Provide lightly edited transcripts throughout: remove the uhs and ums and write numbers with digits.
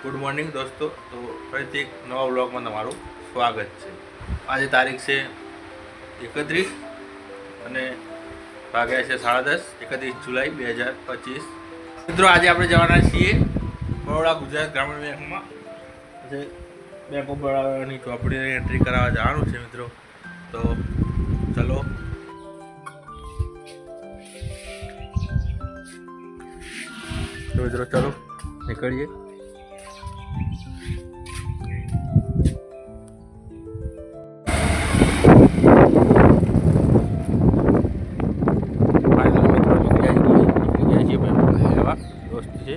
Good morning દોસ્તો. તો ફરીથી એક નવા વ્લોગમાં તમારું સ્વાગત છે. આજે તારીખ છે 31 અને વાગ્યા છે 10:30, 31 જુલાઈ 2025. મિત્રો આજે આપણે જવાના છીએ બરોડા ગુજરાત ગ્રામીણ બેંકમાં. આજે બેંક ઓફ બરોડાની ચોપડીની એન્ટ્રી કરાવવા જવાનું છે મિત્રો. તો ચલો. તો મિત્રો ચલો નીકળીએ. દોસ્ત છે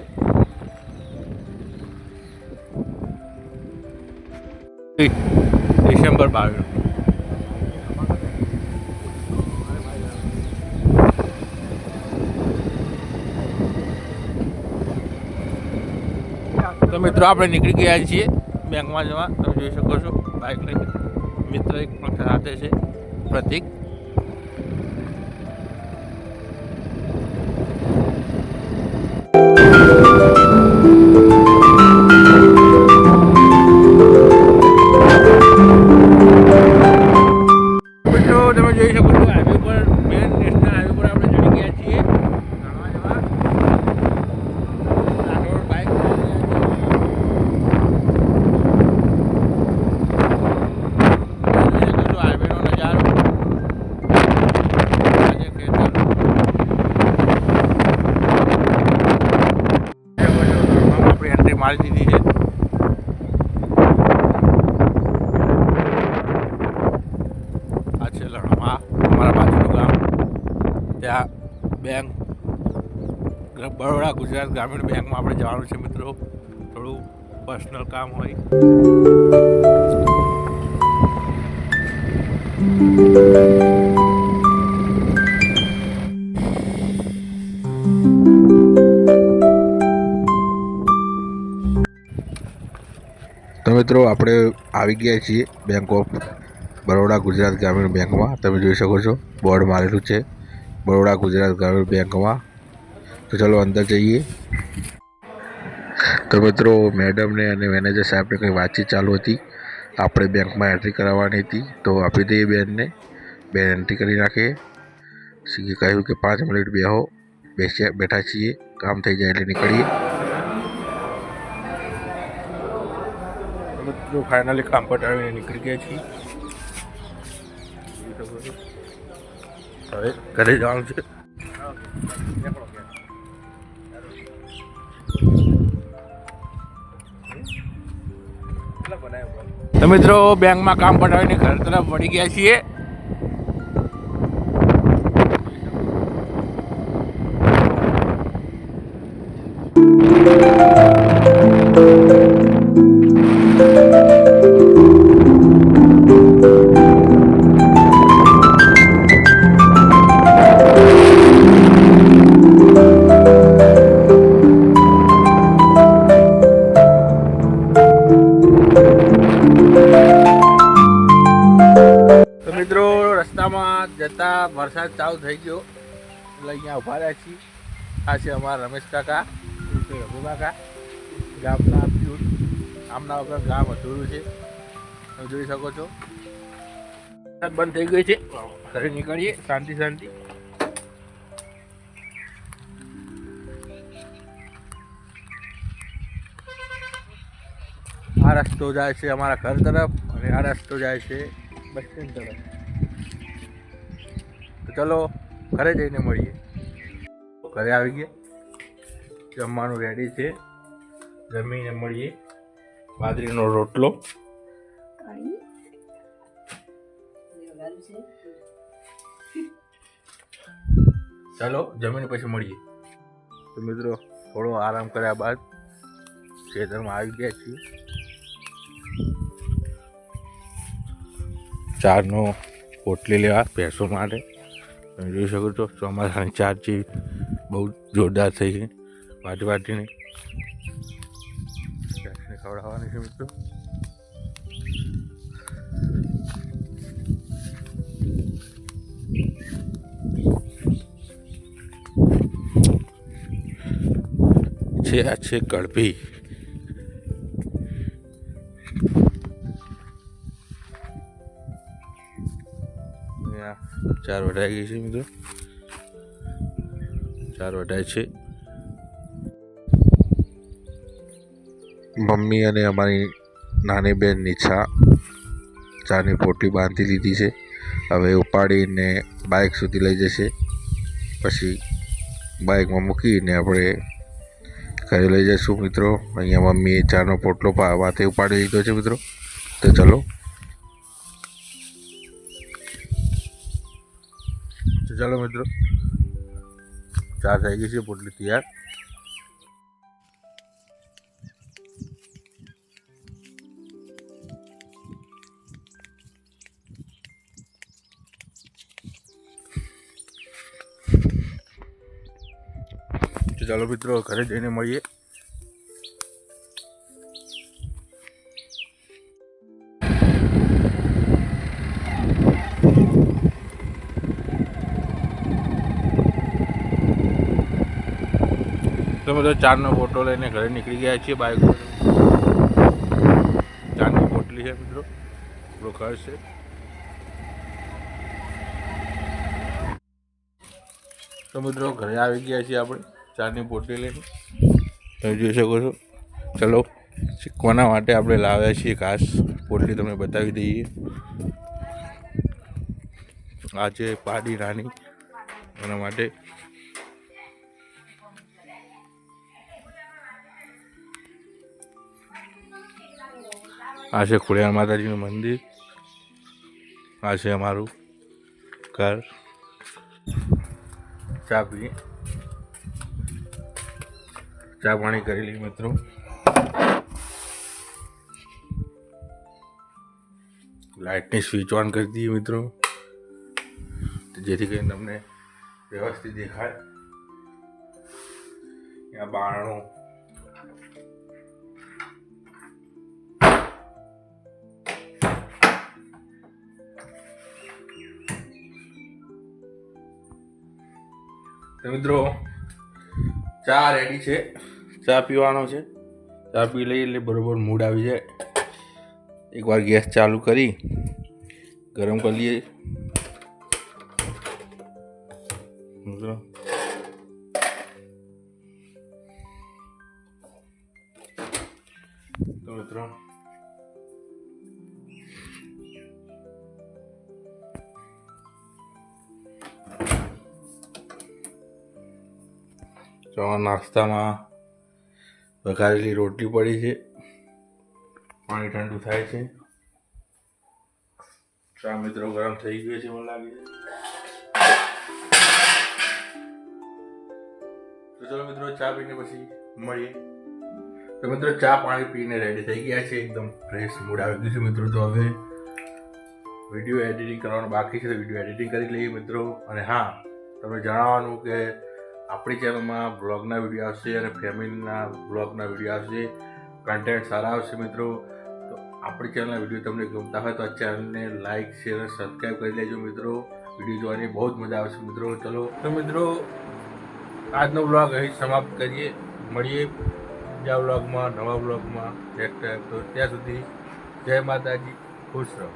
ડિસેમ્બર 22. તો મિત્રો આપણે નીકળી ગયા છીએ બેંકમાં જવા. તમે જોઈ શકો છો બાઇક લઈને મિત્ર એક પણ સાથે છે, પ્રતિક. મિત્રો તમે જોઈ શકો છો હાઈવે પર, મેન નેશનલ હાઈવે પર આપણે ચડી ગયા છીએ જાણવા જવા. બાઇક હાઈવેનો નજારો આપણી એન્ટ્રી મારી દીધી છે. આ છે લણામાં અમારા બાજુનું ગામ. ત્યાં બેંક બરોડા ગુજરાત ગ્રામીણ બેંકમાં આપણે જવાનું છે મિત્રો. થોડું પર્સનલ કામ હોય. તો મિત્રો આપણે આવી ગયા છીએ બેંક ઓફ બરોડા ગુજરાત ગ્રામીણ બેંકમાં. તમે જોઈ શકો છો બોર્ડ મારેલું છે બરોડા ગુજરાત ગ્રામીણ બેંકમાં. તો ચલો અંદર જઈએ. તો મિત્રો મેડમને અને મેનેજર સાહેબને કંઈ વાતચીત ચાલુ હતી. આપણે બેંકમાં એન્ટ્રી કરાવવાની હતી તો આપી દઈએ બેનને. બેન એન્ટ્રી કરી નાખીએ. સીએ કહ્યું કે 5 મિનિટ બેઠા છીએ, કામ થઈ જાય એટલે નીકળીએ. મિત્રો ફાઇનલી કામ પટાવીને નીકળી ગયા છીએ. હવે ઘરે જવાનું છે. તો મિત્રો બેંકમાં કામ પટાવીને ઘર તરફ વળી ગયા છીએ. મિત્રો રસ્તામાં જતા વરસાદ ચાલુ થઈ ગયો એટલે અહીંયા ઉભા રહ્યા છીએ. આ છે અમારા રમેશ કાકા, રઘુ કાકા. ગામના આમના વગર ગામ અધૂરું છે, તમે જોઈ શકો છો. વરસાદ બંધ થઈ ગયો છે, ઘરે નીકળીએ શાંતિ શાંતિ. આ રસ્તો જાય છે અમારા ઘર તરફ અને આ રસ્તો જાય છે બસ સ્ટેન્ડ તરફ. તો ચલો ઘરે જઈને મળીએ. ઘરે આવી ગયા, જમવાનું રેડી છે, જમીને મળીએ. બાજરીનો રોટલો. ચાલો જમીને પછી મળીએ. તો મિત્રો થોડો આરામ કર્યા બાદ ખેતરમાં આવી ગયા છીએ. ચારનો પોટલી લેવા ભેંસો માટે. તમે જોઈ શકો છો ચોમાસાની ચાર છે, બહુ જોરદાર થઈ છે. વાટીને ભેંસને ખવડાવવાની છે મિત્રો. છે આ છે કડભી. 4 વઢાઈ ગઈ છે મિત્રો, 4 વઢાય છે. મમ્મી અને અમારી નાની બેન નિશા ચાની પોટલી બાંધી લીધી છે. હવે ઉપાડીને બાઇક સુધી લઈ જશે, પછી બાઇકમાં મૂકીને આપણે ઘરે લઈ જઈશું મિત્રો. અહીંયા મમ્મીએ ચાનો પોટલો માથે ઉપાડી લીધો છે મિત્રો. તો ચલો મિત્રો, ચા થઈ ગઈ છે, પોટલી તૈયાર. તો ચાલો મિત્રો, ઘરે જઈને મળીએ. તો બધો ચાનો પોટલો લઈને ઘરે નીકળી ગયા છીએ. બાઇક ચાની પોટલી છે મિત્રો, આપણું ઘર છે. તો મિત્રો ઘરે આવી ગયા છીએ આપણે ચાની પોટલી લઈને, તમે જોઈ શકો છો. ચલો, શીખવાના માટે આપણે લાવ્યા છીએ ખાસ પોટલી, તમને બતાવી દઈએ. આ છે પાડી નાની, એના માટે. આ છે ખોડિયાર માતાજીનું મંદિર, આ છે અમારું ઘર. ચા પીએ, ચા પાણી કરી લઈએ મિત્રો. લાઇટની સ્વિચ ઓન કરી દઈએ મિત્રો, જેથી કરીને તમને વ્યવસ્થિત દેખાય. ત્યાં બારણું, તો મિત્રો ચા રેડી છે, ચા પીવાનો છે. ચા પી લઈએ એટલે બરોબર મૂડ આવી જાય. એકવાર ગેસ ચાલુ કરી ગરમ કરી લઈએ મિત્રો. તો મિત્રો નાસ્તામાં વઘારેલી રોટલી પડી છે, પાણી ઠંડુ થાય છે. ચા મિત્રો ગરમ થઈ ગયો છે મને લાગે છે. તો ચલો મિત્રો, ચા પીને પછી મળીએ. તો મિત્રો ચા પાણી પીને રેડી થઈ ગયા છે, એકદમ ફ્રેશ મૂડ આવી ગયું છે મિત્રો. તો હવે વિડીયો એડિટિંગ કરવાનું બાકી છે, તો વિડીયો એડિટિંગ કરી લઈએ મિત્રો. અને હા, તમને જણાવવાનું કે આપણી ચેનલમાં બ્લોગના વિડીયો આવશે અને ફેમિલીના બ્લોગના વિડીયો આવશે. કન્ટેન્ટ સારા આવશે મિત્રો. તો આપણી ચેનલના વિડીયો તમને ગમતા હોય તો આ ચેનલને લાઇક, શેર અને સબસ્ક્રાઈબ કરી લેજો મિત્રો. વિડીયો જોવાની બહુ જ મજા આવશે મિત્રો. ચલો તો મિત્રો, આજનો બ્લોગ અહીં સમાપ્ત કરીએ. મળીએ બીજા બ્લોગમાં, નવા બ્લોગમાં. તો ત્યાં સુધી જય માતાજી, ખુશ રહો.